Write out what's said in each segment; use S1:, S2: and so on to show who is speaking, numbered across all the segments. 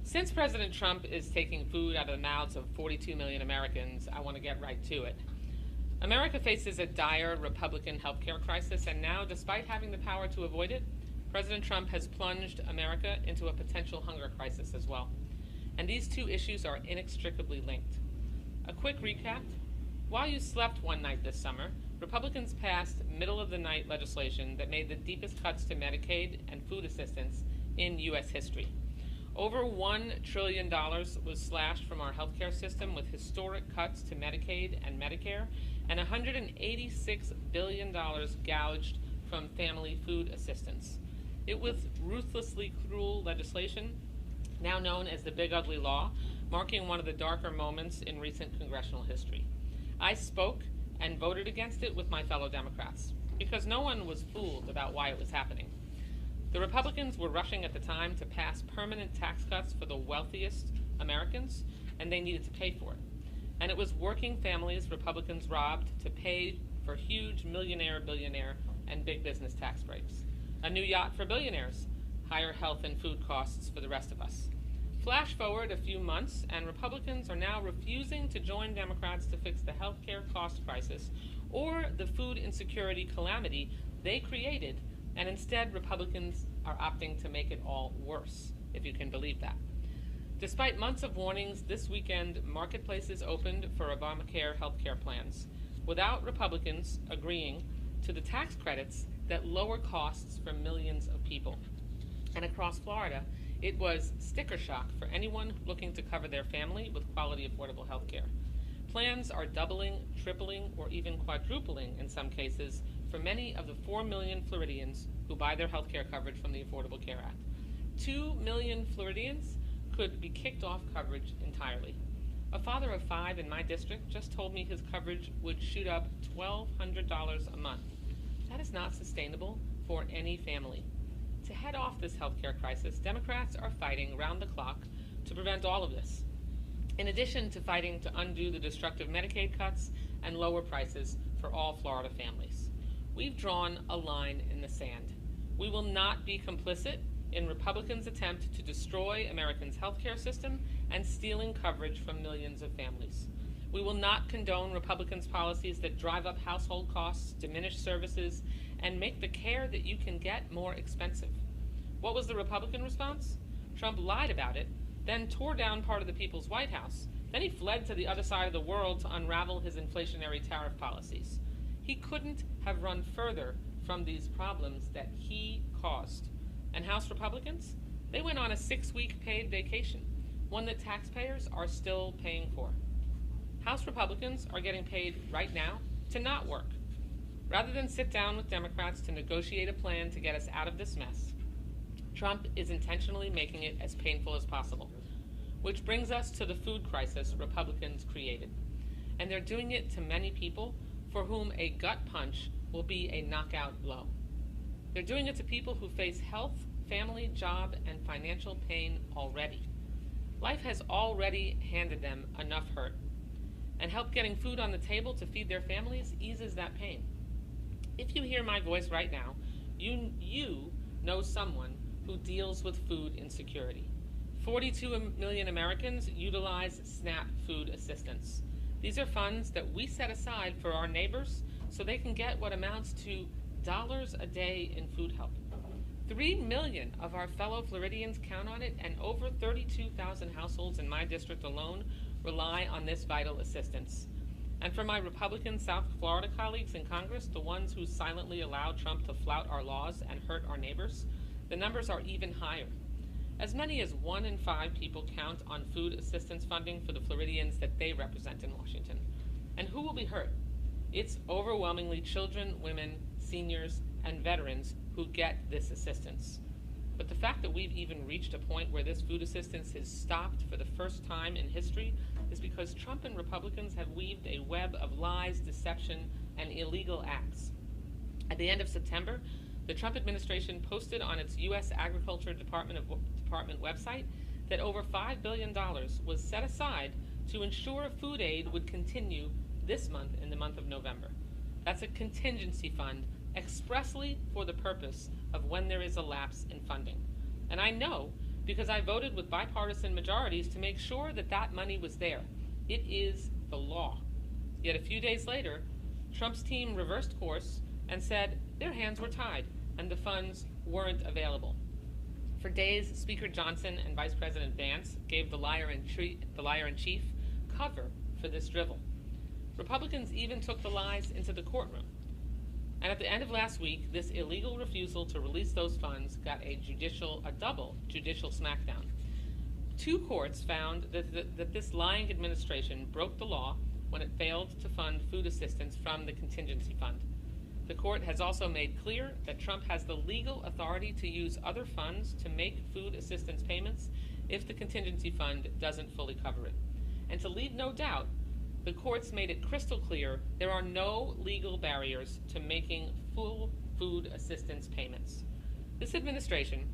S1: Since President Trump is taking food out of the mouths of 42 million Americans, I want to get right to it. America faces a dire Republican healthcare crisis, and now, despite having the power to avoid it, President Trump has plunged America into a potential hunger crisis as well. And these two issues are inextricably linked. A quick recap. While you slept one night this summer, Republicans passed middle-of-the-night legislation that made the deepest cuts to Medicaid and food assistance in U.S. history. Over $1 trillion was slashed from our healthcare system with historic cuts to Medicaid and Medicare, and $186 billion gouged from family food assistance. It was ruthlessly cruel legislation, now known as the Big Ugly Law, marking one of the darker moments in recent congressional history. I spoke and voted against it with my fellow Democrats, because no one was fooled about why it was happening. The Republicans were rushing at the time to pass permanent tax cuts for the wealthiest Americans, and they needed to pay for it. And it was working families Republicans robbed to pay for huge millionaire, billionaire, and big business tax breaks. A new yacht for billionaires, higher health and food costs for the rest of us. Flash forward a few months, and Republicans are now refusing to join Democrats to fix the healthcare cost crisis or the food insecurity calamity they created, and instead Republicans are opting to make it all worse, if you can believe that. Despite months of warnings, this weekend marketplaces opened for Obamacare healthcare plans, without Republicans agreeing to the tax credits that lower costs for millions of people. And across Florida, it was sticker shock for anyone looking to cover their family with quality, affordable health care. Plans are doubling, tripling, or even quadrupling in some cases for many of the 4 million Floridians who buy their health care coverage from the Affordable Care Act. 2 million Floridians could be kicked off coverage entirely. A father of 5 in my district just told me his coverage would shoot up $1,200 a month. That is not sustainable for any family. To head off this healthcare crisis, Democrats are fighting round the clock to prevent all of this, in addition to fighting to undo the destructive Medicaid cuts and lower prices for all Florida families. We've drawn a line in the sand. We will not be complicit in Republicans' attempt to destroy Americans' healthcare system and stealing coverage from millions of families. We will not condone Republicans' policies that drive up household costs, diminish services, and make the care that you can get more expensive. What was the Republican response? Trump lied about it, then tore down part of the People's White House. Then he fled to the other side of the world to unravel his inflationary tariff policies. He couldn't have run further from these problems that he caused. And House Republicans? They went on a 6-week paid vacation, one that taxpayers are still paying for. House Republicans are getting paid right now to not work. Rather than sit down with Democrats to negotiate a plan to get us out of this mess, Trump is intentionally making it as painful as possible. Which brings us to the food crisis Republicans created. And they're doing it to many people for whom a gut punch will be a knockout blow. They're doing it to people who face health, family, job, and financial pain already. Life has already handed them enough hurt, and help getting food on the table to feed their families eases that pain. If you hear my voice right now, you know someone who deals with food insecurity. 42 million Americans utilize SNAP food assistance. These are funds that we set aside for our neighbors so they can get what amounts to dollars a day in food help. 3 million of our fellow Floridians count on it, and over 32,000 households in my district alone rely on this vital assistance. And for my Republican South Florida colleagues in Congress, the ones who silently allow Trump to flout our laws and hurt our neighbors, the numbers are even higher. As many as 1 in 5 people count on food assistance funding for the Floridians that they represent in Washington. And who will be hurt? It's overwhelmingly children, women, seniors, and veterans who get this assistance. But the fact that we've even reached a point where this food assistance is stopped for the first time in history is because Trump and Republicans have weaved a web of lies, deception, and illegal acts. At the end of September, the Trump administration posted on its U.S. Agriculture Department website that over $5 billion was set aside to ensure food aid would continue this month, in the month of November. That's a contingency fund expressly for the purpose of when there is a lapse in funding. And I know because I voted with bipartisan majorities to make sure that that money was there. It is the law. Yet a few days later, Trump's team reversed course and said their hands were tied and the funds weren't available. For days, Speaker Johnson and Vice President Vance gave the liar-in-chief cover for this drivel. Republicans even took the lies into the courtroom. And at the end of last week, this illegal refusal to release those funds got a double judicial smackdown. Two courts found that this lying administration broke the law when it failed to fund food assistance from the contingency fund. The court has also made clear that Trump has the legal authority to use other funds to make food assistance payments if the contingency fund doesn't fully cover it. And to leave no doubt, the courts made it crystal clear there are no legal barriers to making full food assistance payments. This administration,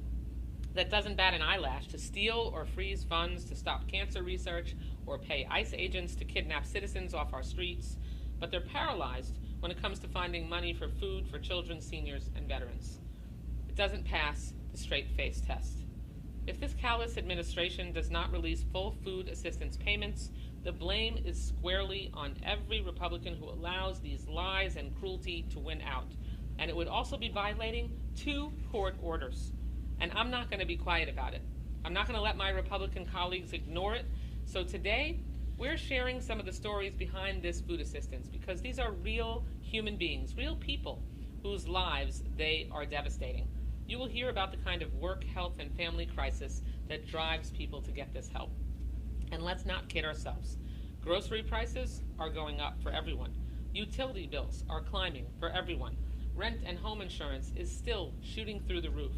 S1: that doesn't bat an eyelash to steal or freeze funds to stop cancer research or pay ICE agents to kidnap citizens off our streets, but they're paralyzed when it comes to finding money for food for children, seniors, and veterans. It doesn't pass the straight-face test. If this callous administration does not release full food assistance payments, the blame is squarely on every Republican who allows these lies and cruelty to win out. And it would also be violating 2 court orders. And I'm not going to be quiet about it. I'm not going to let my Republican colleagues ignore it. So today, we're sharing some of the stories behind this food assistance because these are real human beings, real people whose lives they are devastating. You will hear about the kind of work, health, and family crisis that drives people to get this help. And let's not kid ourselves. Grocery prices are going up for everyone. Utility bills are climbing for everyone. Rent and home insurance is still shooting through the roof.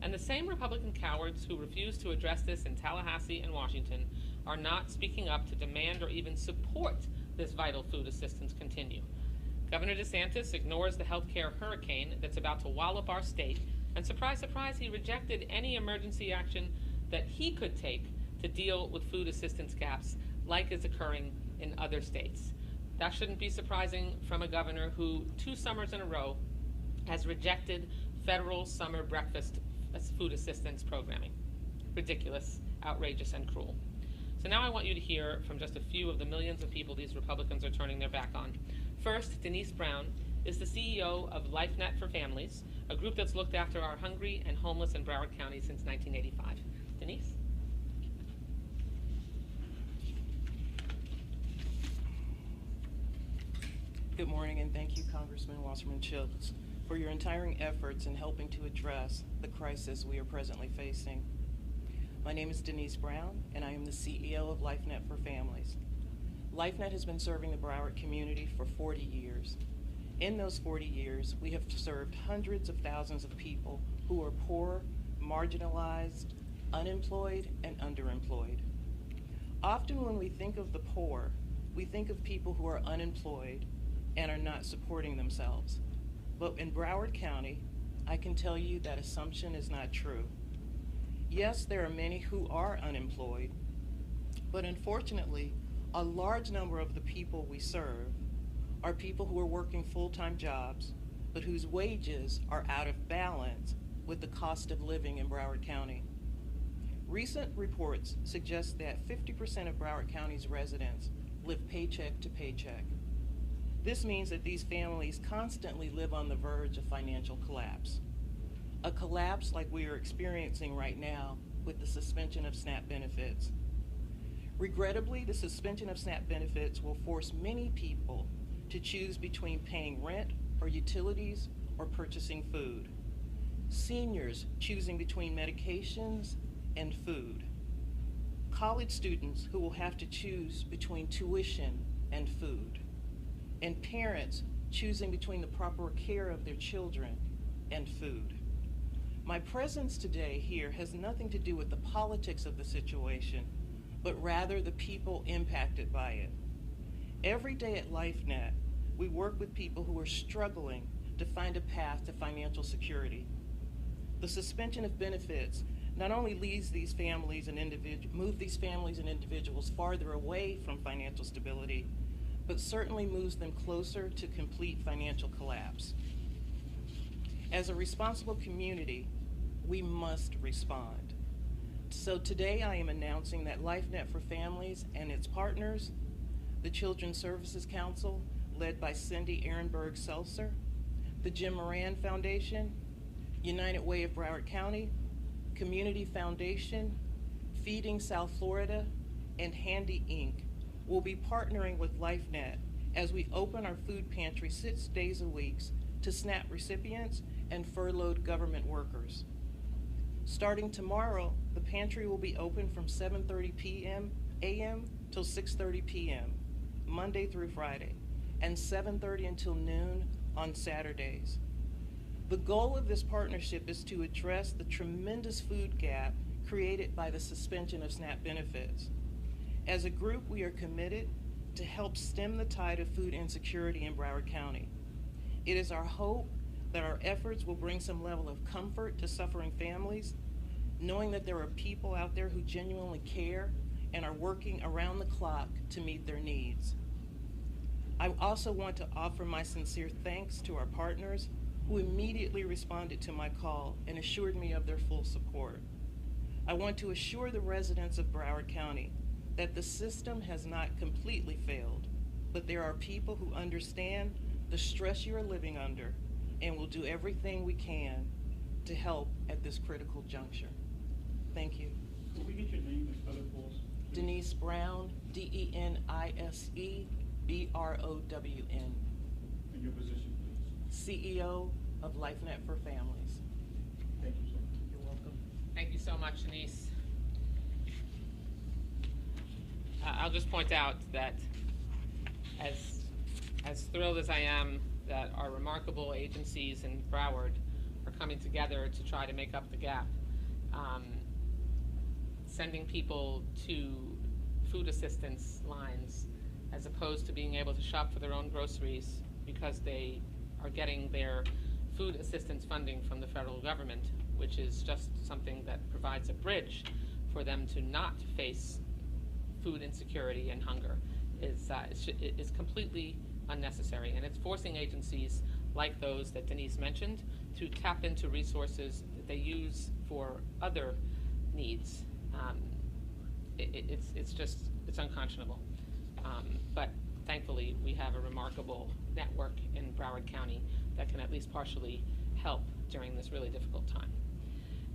S1: And the same Republican cowards who refuse to address this in Tallahassee and Washington are not speaking up to demand or even support this vital food assistance continue. Governor DeSantis ignores the healthcare hurricane that's about to wallop our state, and surprise, surprise, he rejected any emergency action that he could take to deal with food assistance gaps like is occurring in other states. That shouldn't be surprising from a governor who 2 summers in a row has rejected federal summer breakfast food assistance programming. Ridiculous, outrageous, and cruel. So now I want you to hear from just a few of the millions of people these Republicans are turning their back on. First, Denise Brown is the CEO of LifeNet for Families, a group that's looked after our hungry and homeless in Broward County since 1985. Denise?
S2: Good morning, and thank you, Congressman Wasserman Schultz, for your untiring efforts in helping to address the crisis we are presently facing. My name is Denise Brown, and I am the CEO of LifeNet for Families. LifeNet has been serving the Broward community for 40 years. In those 40 years, we have served hundreds of thousands of people who are poor, marginalized, unemployed, and underemployed. Often when we think of the poor, we think of people who are unemployed and are not supporting themselves. But in Broward County, I can tell you that assumption is not true. Yes, there are many who are unemployed, but unfortunately, a large number of the people we serve are people who are working full-time jobs, but whose wages are out of balance with the cost of living in Broward County. Recent reports suggest that 50% of Broward County's residents live paycheck to paycheck. This means that these families constantly live on the verge of financial collapse. A collapse like we are experiencing right now with the suspension of SNAP benefits. Regrettably, the suspension of SNAP benefits will force many people to choose between paying rent or utilities or purchasing food. Seniors choosing between medications and food. College students who will have to choose between tuition and food. And parents choosing between the proper care of their children and food. My presence today here has nothing to do with the politics of the situation, but rather the people impacted by it. Every day at LifeNet, we work with people who are struggling to find a path to financial security. The suspension of benefits not only leaves these families and move these families and individuals farther away from financial stability, but certainly moves them closer to complete financial collapse. As a responsible community, we must respond. So today I am announcing that LifeNet for Families and its partners, the Children's Services Council, led by Cindy Ehrenberg Seltzer, the Jim Moran Foundation, United Way of Broward County, Community Foundation, Feeding South Florida, and Handy Inc. will be partnering with LifeNet as we open our food pantry 6 days a week to SNAP recipients and furloughed government workers. Starting tomorrow, the pantry will be open from 7:30 a.m. till 6:30 p.m., Monday through Friday, and 7:30 until noon on Saturdays. The goal of this partnership is to address the tremendous food gap created by the suspension of SNAP benefits. As a group, we are committed to help stem the tide of food insecurity in Broward County. It is our hope that our efforts will bring some level of comfort to suffering families, knowing that there are people out there who genuinely care and are working around the clock to meet their needs. I also want to offer my sincere thanks to our partners who immediately responded to my call and assured me of their full support. I want to assure the residents of Broward County that the system has not completely failed, but there are people who understand the stress you are living under and will do everything we can to help at this critical juncture. Thank you.
S3: Can we get your name and spell it for us? Please?
S2: Denise Brown, DENISE BROWN,
S3: And your position, please.
S2: CEO of LifeNet for Families.
S3: Thank you so much.
S2: You're welcome.
S1: Thank you so much, Denise. I'll just point out that as thrilled as I am that our remarkable agencies in Broward are coming together to try to make up the gap, sending people to food assistance lines as opposed to being able to shop for their own groceries because they are getting their food assistance funding from the federal government, which is just something that provides a bridge for them to not face food insecurity and hunger, is completely unnecessary. And it's forcing agencies like those that Denise mentioned to tap into resources that they use for other needs. It's unconscionable. But thankfully, we have a remarkable network in Broward County that can at least partially help during this really difficult time.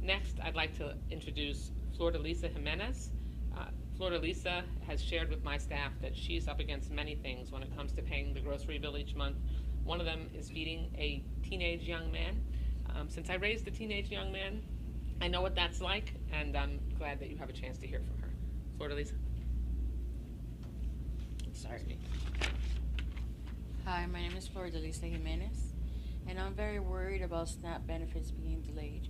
S1: Next, I'd like to introduce Flordalisa Jimenez. Flordalisa has shared with my staff that she's up against many things when it comes to paying the grocery bill each month. One of them is feeding a teenage young man. Since I raised a teenage young man, I know what that's like, and I'm glad that you have a chance to hear from her. Flordalisa.
S4: Sorry. Hi, my name is Flordalisa Jimenez, and I'm very worried about SNAP benefits being delayed.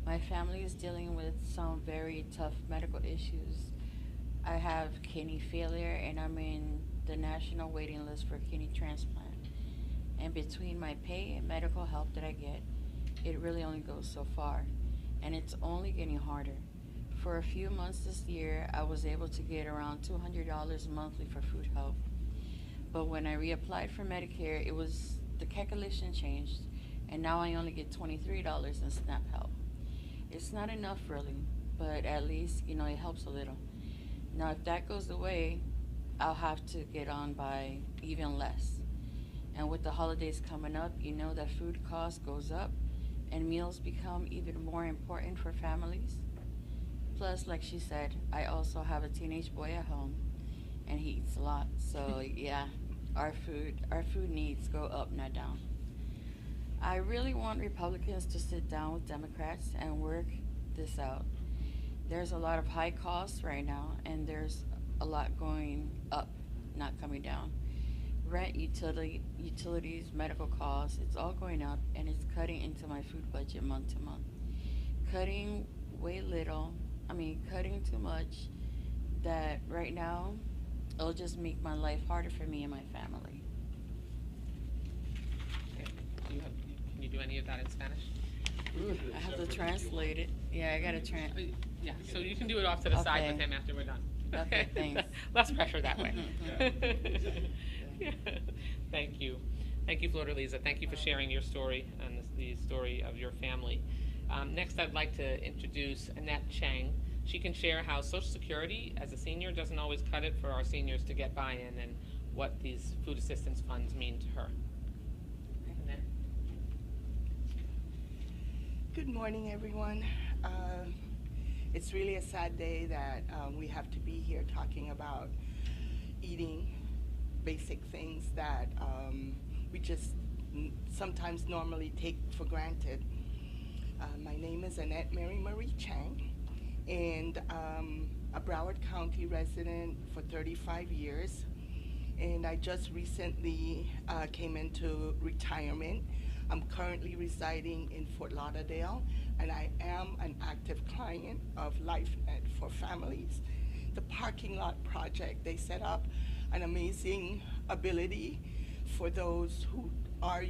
S4: My family is dealing with some very tough medical issues. I have kidney failure, and I'm in the national waiting list for kidney transplant. And between my pay and medical help that I get, it really only goes so far, and it's only getting harder. For a few months this year, I was able to get around $200 monthly for food help. But when I reapplied for Medicare, the calculation changed, and now I only get $23 in SNAP help. It's not enough really, but at least, it helps a little. Now, if that goes away, I'll have to get on by even less. And with the holidays coming up, that food cost goes up and meals become even more important for families. Plus, like she said, I also have a teenage boy at home, and he eats a lot. So yeah, our food needs go up, not down. I really want Republicans to sit down with Democrats and work this out. There's a lot of high costs right now, and there's a lot going up, not coming down. Rent, utilities, medical costs, it's all going up, and it's cutting into my food budget month to month. Cutting too much that right now, it'll just make my life harder for me and my family.
S1: Can you do any of that in Spanish?
S4: Ooh, I have to translate it. Yeah, I gotta
S1: Yeah, so you can do it off to the side with
S4: Okay.
S1: him after we're done.
S4: Okay, thanks.
S1: Less pressure that way. Yeah. Thank you. Thank you, Flordalisa. Thank you for sharing your story and the story of your family. Next, I'd like to introduce Annette Chang. She can share how Social Security as a senior doesn't always cut it for our seniors to get buy-in and what these food assistance funds mean to her. Annette?
S5: Good morning, everyone. It's really a sad day that we have to be here talking about eating basic things that we just sometimes normally take for granted. My name is Annette Mary Marie Chang, and a Broward County resident for 35 years. And I just recently came into retirement. I'm currently residing in Fort Lauderdale, and I am an active client of LifeNet for Families. The parking lot project, they set up an amazing ability for those who are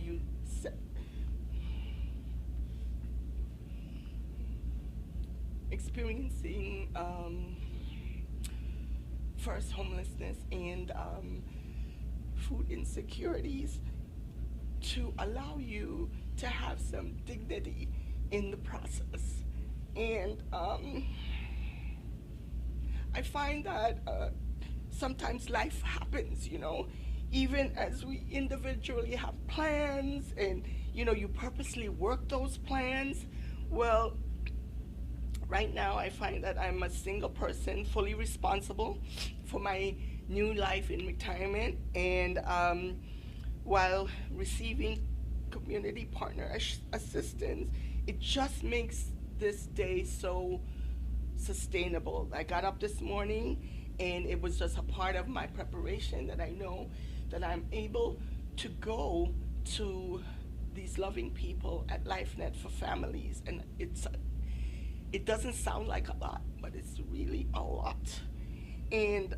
S5: experiencing first homelessness and food insecurities, to allow you to have some dignity in the process. And I find that sometimes life happens, you know, even as we individually have plans and, you know, you purposely work those plans. Well, right now I find that I'm a single person, fully responsible for my new life in retirement, and while receiving community partner assistance, it just makes this day so sustainable. I got up this morning and it was just a part of my preparation that I know that I'm able to go to these loving people at LifeNet for Families. And it doesn't sound like a lot, but it's really a lot. And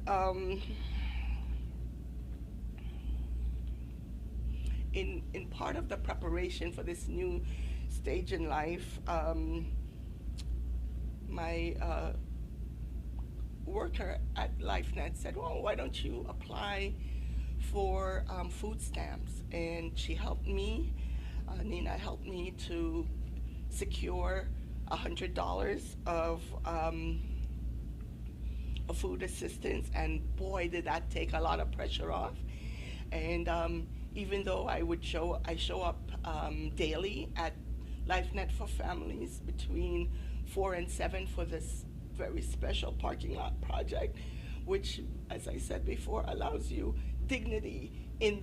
S5: in part of the preparation for this new stage in life, my worker at LifeNet said, well, why don't you apply for food stamps? And she helped me, Nina helped me to secure $100 of food assistance, and boy, did that take a lot of pressure off. And even though I show up daily at LifeNet for Families between 4 and 7 for this very special parking lot project, which, as I said before, allows you dignity in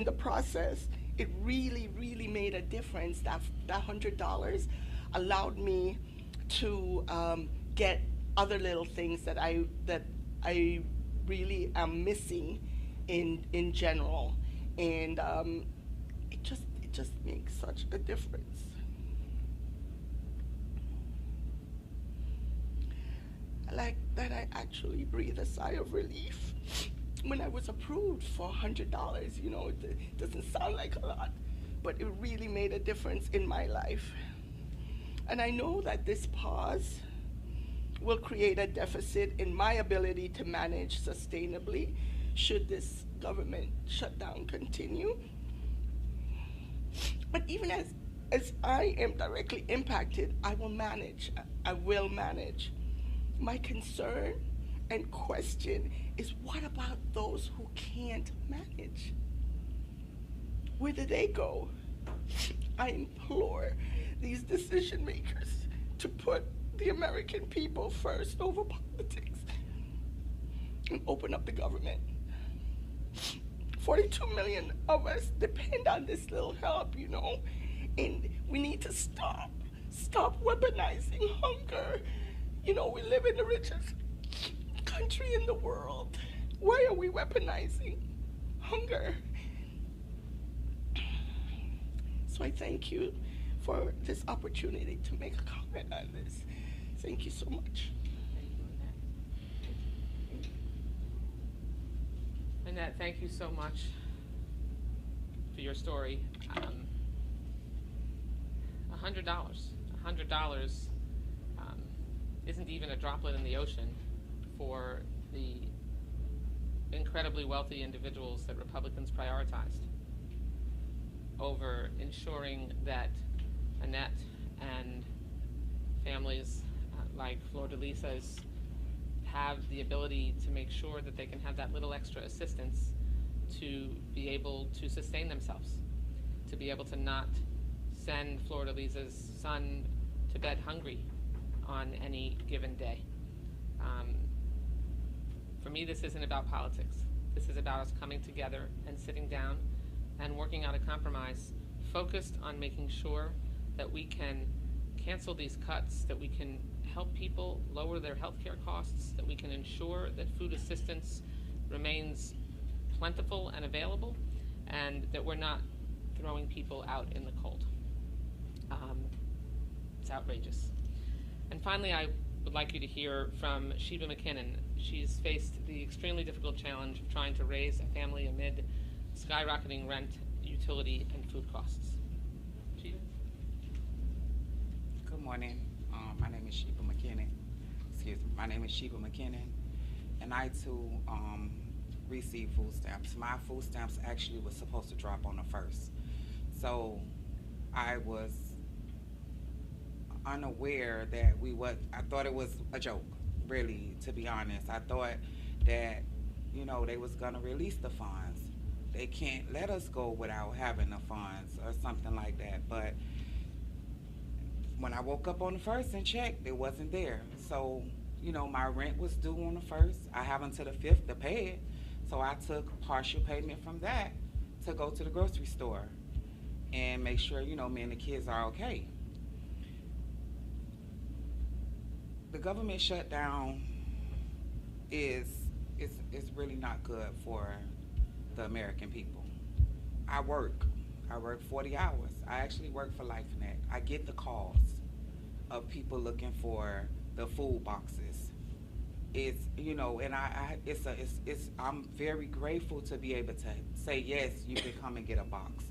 S5: the process. It really made a difference. That $100 allowed me to get other little things that I really am missing in general, and it just makes such a difference. Like that, I actually breathe a sigh of relief when I was approved for $100. You know, it doesn't sound like a lot, but it really made a difference in my life. And I know that this pause will create a deficit in my ability to manage sustainably should this government shutdown continue. But even as I am directly impacted, I will manage. My concern and question is, what about those who can't manage? Where do they go? I implore these decision makers to put the American people first over politics and open up the government. 42 million of us depend on this little help, you know, and we need to stop weaponizing hunger. You know, we live in the richest country in the world. Why are we weaponizing hunger? So I thank you for this opportunity to make a comment on this. Thank you so much.
S1: Thank you, Annette. Annette, thank you so much for your story. $100 isn't even a droplet in the ocean for the incredibly wealthy individuals that Republicans prioritized over ensuring that Annette and families like Flor-de-Lisa's have the ability to make sure that they can have that little extra assistance to be able to sustain themselves, to be able to not send Flor-de-Lisa's son to bed hungry on any given day. For me, this isn't about politics. This is about us coming together and sitting down and working out a compromise focused on making sure that we can cancel these cuts, that we can help people lower their health care costs, that we can ensure that food assistance remains plentiful and available, and that we're not throwing people out in the cold. It's outrageous. And finally, I would like you to hear from Sheba McKinnon. She's faced the extremely difficult challenge of trying to raise a family amid skyrocketing rent, utility, and food costs. Sheba?
S6: Good morning. My name is Sheba McKinnon. My name is Sheba McKinnon, and I too receive food stamps. My food stamps actually was supposed to drop on the 1st, so I was unaware that I thought it was a joke, really, to be honest. I thought that, they was gonna release the funds. They can't let us go without having the funds or something like that. But when I woke up on the 1st and checked, it wasn't there. So, my rent was due on the 1st. I have until the 5th to pay it. So I took partial payment from that to go to the grocery store and make sure, me and the kids are okay. The government shutdown is really not good for the American people. I work 40 hours. I actually work for LifeNet. I get the calls of people looking for the food boxes. It's, and I'm very grateful to be able to say, yes, you can come and get a box.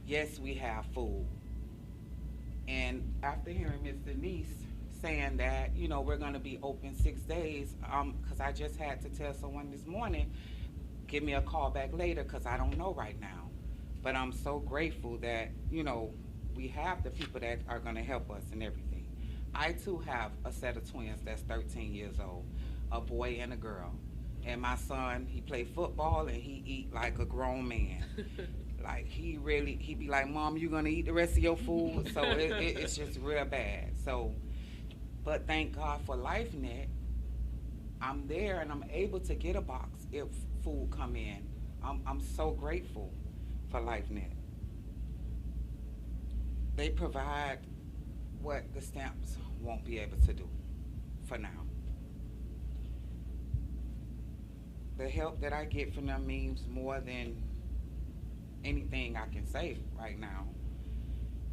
S6: Yes, we have food. And after hearing Ms. Denise saying that, we're gonna be open 6 days, cause I just had to tell someone this morning, give me a call back later, cause I don't know right now. But I'm so grateful that, we have the people that are gonna help us and everything. I too have a set of twins that's 13 years old, a boy and a girl. And my son, he play football and he eat like a grown man. Like he be like, Mom, you gonna eat the rest of your food? So it's just real bad. So, but thank God for LifeNet. I'm there and I'm able to get a box if food come in. I'm so grateful for LifeNet. They provide what the stamps won't be able to do for now. The help that I get from them means more than anything I can say right now.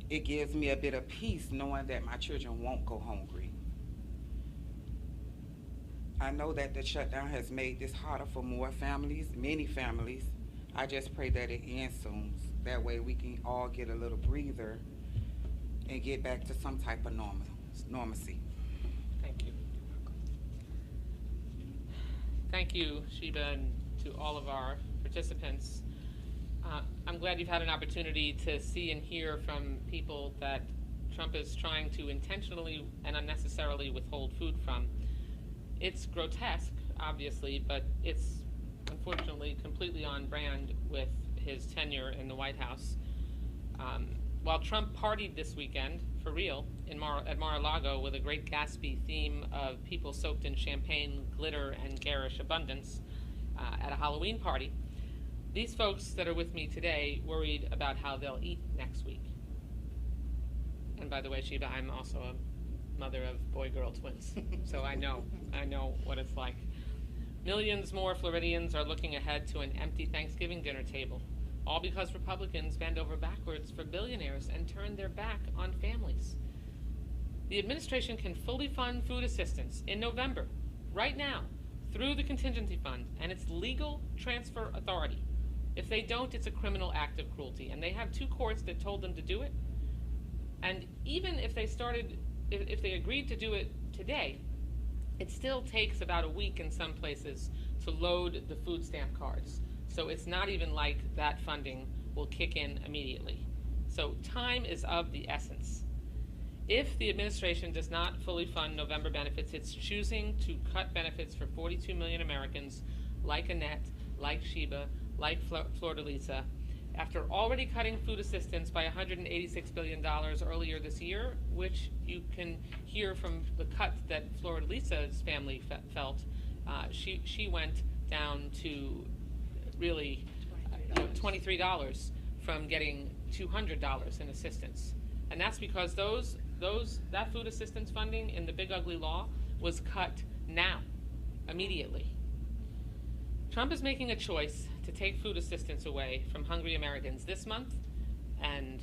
S6: It gives me a bit of peace knowing that my children won't go hungry. I know that the shutdown has made this harder for more families, many families. I just pray that it ends soon. That way we can all get a little breather and get back to some type of normalcy.
S1: Thank you. Thank you, Sheba, and to all of our participants. I'm glad you've had an opportunity to see and hear from people that Trump is trying to intentionally and unnecessarily withhold food from. It's grotesque, obviously, but it's unfortunately completely on brand with his tenure in the White House. While Trump partied this weekend, for real, at Mar-a-Lago with a Great Gatsby theme of people soaked in champagne, glitter, and garish abundance at a Halloween party, these folks that are with me today worried about how they'll eat next week. And by the way, Sheba, I'm also a mother of boy-girl twins, so I know what it's like. Millions more Floridians are looking ahead to an empty Thanksgiving dinner table, all because Republicans bend over backwards for billionaires and turn their back on families. The administration can fully fund food assistance in November, right now, through the contingency fund and its legal transfer authority. If they don't, it's a criminal act of cruelty, and they have 2 courts that told them to do it. And even if they agreed to do it today, it still takes about a week in some places to load the food stamp cards. So it's not even like that funding will kick in immediately. So time is of the essence. If the administration does not fully fund November benefits, it's choosing to cut benefits for 42 million Americans like Annette, like Sheba, like Florida-Lisa. After already cutting food assistance by $186 billion earlier this year, which you can hear from the cut that Florida-Lisa's family felt, she went down to really $23 from getting $200 in assistance. And that's because that food assistance funding in the Big Ugly Law was cut now, immediately. Trump is making a choice to take food assistance away from hungry Americans this month and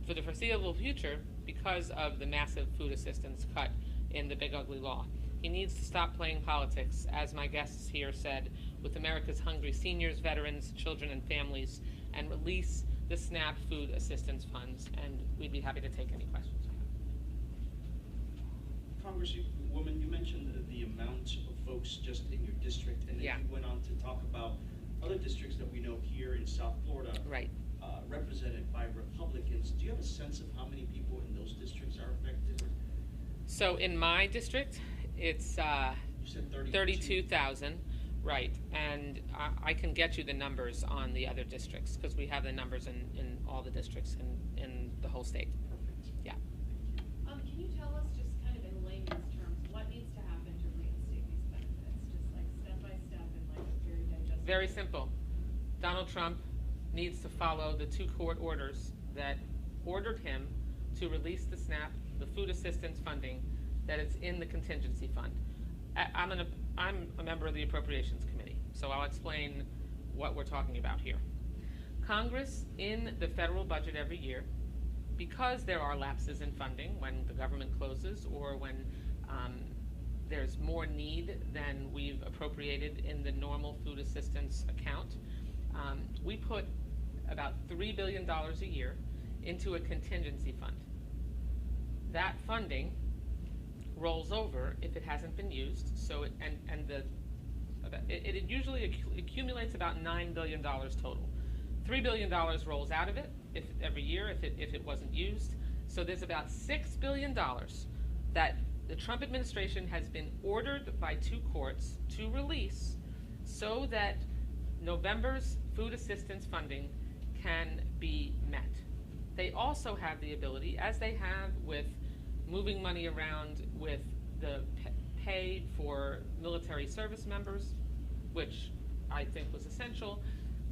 S1: for the foreseeable future because of the massive food assistance cut in the Big Ugly Law. He needs to stop playing politics, as my guests here said, with America's hungry seniors, veterans, children, and families, and release the SNAP food assistance funds, and we'd be happy to take any questions.
S7: Congresswoman, you mentioned the amount of folks just in your district, and then
S1: Yeah.
S7: you went on to talk about other districts that we know here in South Florida,
S1: Right.
S7: Represented by Republicans. Do you have a sense of how many people in those districts are affected?
S1: So in my district, it's
S7: You said
S1: 32,000, right, and I can get you the numbers on the other districts, because we have the numbers in all the districts in the whole state.
S7: Perfect.
S1: Yeah.
S8: Can you tell us, just kind of in layman's terms, what needs to happen to reinstate these benefits? Just like step by step and like very digestible.
S1: Very simple. Donald Trump needs to follow the 2 court orders that ordered him to release the SNAP, the food assistance funding that is in the contingency fund. I'm a member of the Appropriations Committee, so I'll explain what we're talking about here. Congress, in the federal budget every year, because there are lapses in funding when the government closes or when there's more need than we've appropriated in the normal food assistance account, we put about $3 billion a year into a contingency fund. That funding rolls over if it hasn't been used, so it usually accumulates about $9 billion total. $3 billion rolls out of it every year if it wasn't used. So there's about $6 billion that the Trump administration has been ordered by 2 courts to release so that November's food assistance funding can be met. They also have the ability, as they have with moving money around with the pay for military service members, which I think was essential.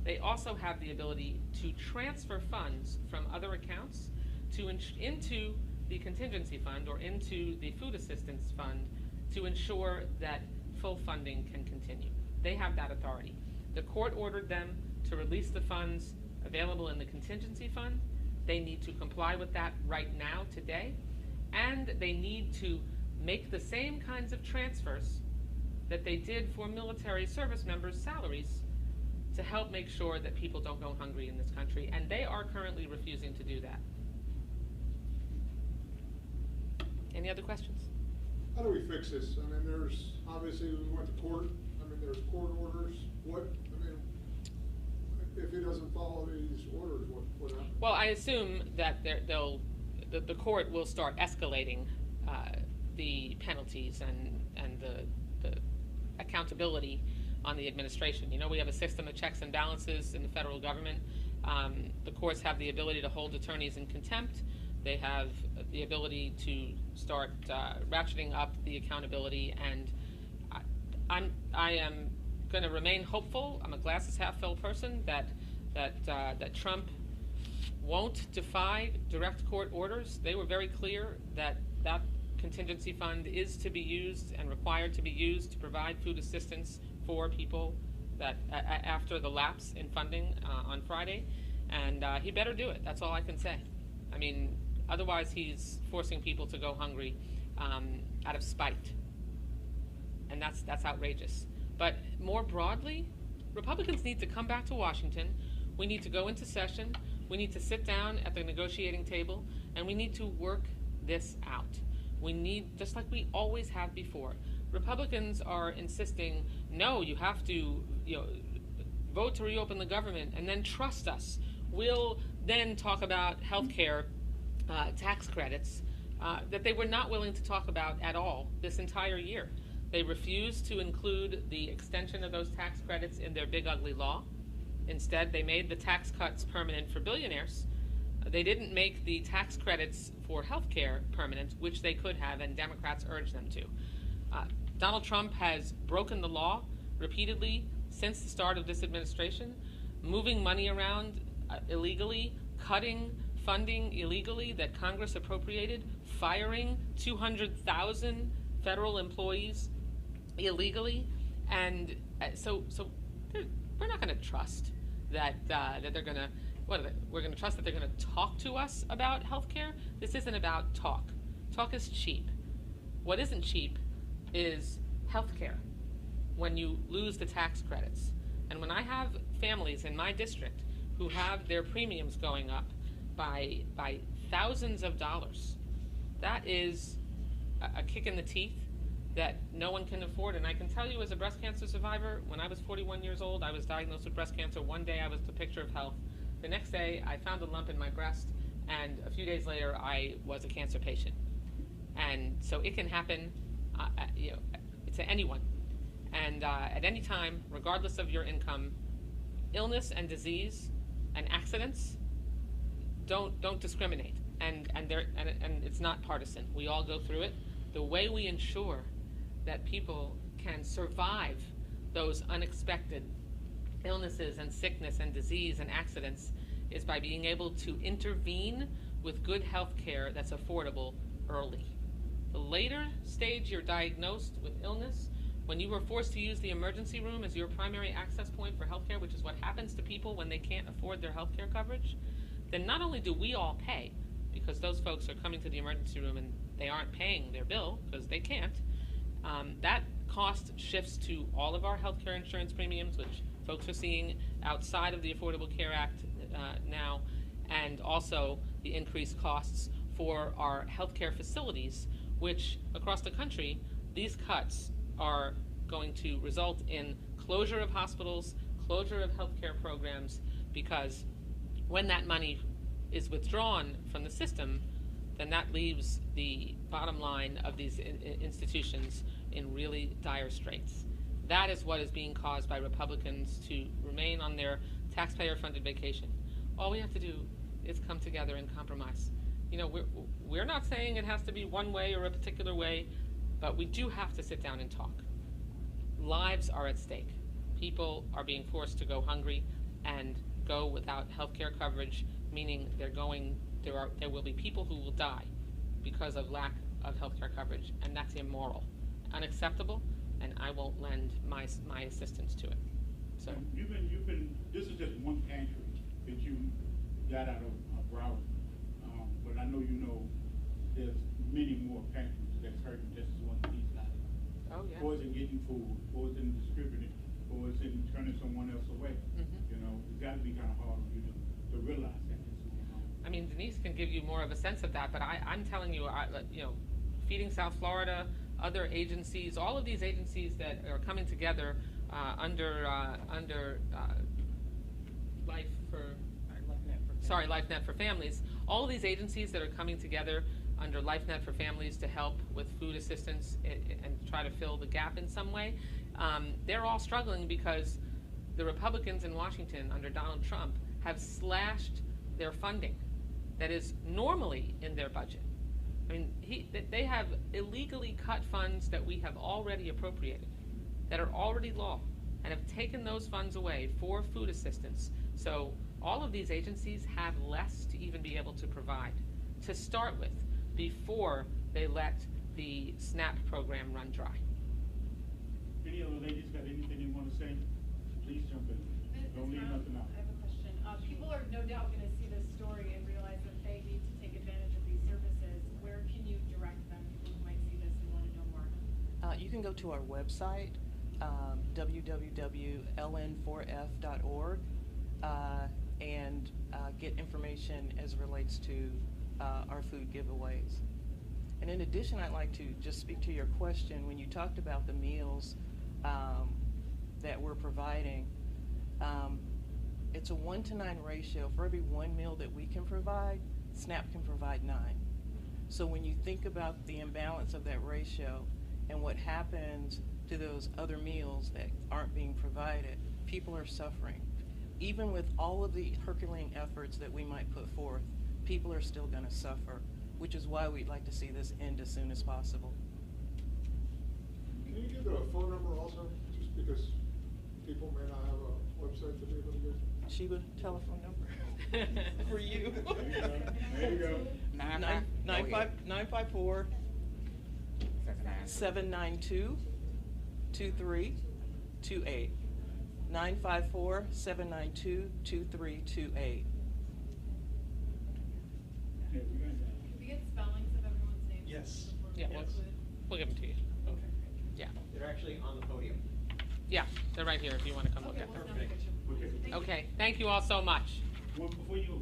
S1: They also have the ability to transfer funds from other accounts into the contingency fund or into the food assistance fund to ensure that full funding can continue. They have that authority. The court ordered them to release the funds available in the contingency fund. They need to comply with that right now, today, and they need to make the same kinds of transfers that they did for military service members' salaries to help make sure that people don't go hungry in this country, and they are currently refusing to do that. Any other questions?
S9: How do we fix this? I mean, there's, obviously, we went to court. I mean, there's court orders. If he doesn't follow these orders, what happens?
S1: Well, I assume that the court will start escalating the penalties and the accountability on the administration. You know, we have a system of checks and balances in the federal government. The courts have the ability to hold attorneys in contempt. They have the ability to start ratcheting up the accountability, and I am going to remain hopeful. I'm a glasses half full person that Trump won't defy direct court orders. They were very clear that that contingency fund is to be used and required to be used to provide food assistance for people that after the lapse in funding on Friday, and he better do it. That's all I can say. I mean, otherwise he's forcing people to go hungry out of spite, and that's outrageous. But more broadly, Republicans need to come back to Washington. We need to go into session. We need to sit down at the negotiating table, and we need to work this out. We need, just like we always have before. Republicans are insisting, no, you have to, vote to reopen the government and then trust us. We'll then talk about health care tax credits. that they were not willing to talk about at all this entire year. They refused to include the extension of those tax credits in their big ugly law. Instead, they made the tax cuts permanent for billionaires. They didn't make the tax credits for health care permanent, which they could have, and Democrats urged them to. Donald Trump has broken the law repeatedly since the start of this administration, moving money around illegally, cutting funding illegally that Congress appropriated, firing 200,000 federal employees illegally, and so we're not going to trust that they're going to. We're going to trust that they're going to talk to us about health care? This isn't about talk. Talk is cheap. What isn't cheap is health care when you lose the tax credits. And when I have families in my district who have their premiums going up by thousands of dollars, that is a kick in the teeth that no one can afford. And I can tell you, as a breast cancer survivor, when I was 41 years old, I was diagnosed with breast cancer. One day I was the picture of health. The next day I found a lump in my breast, and a few days later I was a cancer patient. And so it can happen to anyone. And at any time, regardless of your income, illness and disease and accidents don't discriminate. And it's not partisan. We all go through it. The way we ensure that people can survive those unexpected illnesses and sickness and disease and accidents is by being able to intervene with good health care that's affordable early. The later stage you're diagnosed with illness, when you were forced to use the emergency room as your primary access point for health care, which is what happens to people when they can't afford their health care coverage, then not only do we all pay, because those folks are coming to the emergency room and they aren't paying their bill because they can't, that cost shifts to all of our health care insurance premiums, which folks are seeing outside of the Affordable Care Act now, and also the increased costs for our healthcare facilities, which across the country, these cuts are going to result in closure of hospitals, closure of healthcare programs, because when that money is withdrawn from the system, then that leaves the bottom line of these institutions in really dire straits. That is what is being caused by Republicans to remain on their taxpayer-funded vacation. All we have to do is come together and compromise. You know, we're not saying it has to be one way or a particular way, but we do have to sit down and talk. Lives are at stake. People are being forced to go hungry and go without health care coverage, meaning there will be people who will die because of lack of health care coverage, and that's immoral, unacceptable, and I won't lend my assistance to it. So
S3: you've been. This is just one pantry that you got out of Broward, but I know you know there's many more pantries that's hurting just as one of these guys.
S1: Oh yeah.
S3: Boys are getting food, boys are distributing, boys are turning someone else away.
S1: Mm-hmm.
S3: You know, it's got to be kind of hard for you to realize that this is going on.
S1: I mean, Denise can give you more of a sense of that, but I'm telling you, Feeding South Florida, other agencies, all of these agencies that are coming together under LifeNet for Families. All of these agencies that are coming together under LifeNet for Families to help with food assistance and try to fill the gap in some way, they're all struggling because the Republicans in Washington under Donald Trump have slashed their funding that is normally in their budget. I mean, they have illegally cut funds that we have already appropriated, that are already law, and have taken those funds away for food assistance. So all of these agencies have less to even be able to provide to start with before they let the SNAP program run dry.
S3: Any other ladies got anything they want to say? Please jump in. Don't leave nothing out.
S8: I have a question. People are no doubt going to see this story and realize that they need to take advantage of these services. Where can you direct them, people who might see this and want to know more?
S2: You can go to our website, www.ln4f.org, and get information as it relates to our food giveaways. And in addition, I'd like to just speak to your question. When you talked about the meals that we're providing, it's a 1-to-9 ratio. For every one meal that we can provide, SNAP can provide 9. So when you think about the imbalance of that ratio and what happens to those other meals that aren't being provided, people are suffering. Even with all of the Herculean efforts that we might put forth, people are still going to suffer, which is why we'd like to see this end as soon as possible.
S9: Can you give a phone number also, just because people may not have a website to be able to get?
S2: Sheba, telephone number for you.
S3: There you go.
S2: 954 792 2328. 954 792 2328.
S3: Yeah, we got that.
S8: Can we get spellings of everyone's names?
S7: Yes.
S8: before we
S1: Yeah,
S8: get to it?
S1: we'll give them to you.
S7: Okay.
S1: Yeah.
S7: They're actually on the podium.
S1: Yeah, they're right here if you want to come look
S8: Okay,
S1: at
S8: we'll
S1: them.
S8: snap a picture.
S3: Okay.
S8: Thank you.
S1: Okay, thank you all so much.
S3: Before you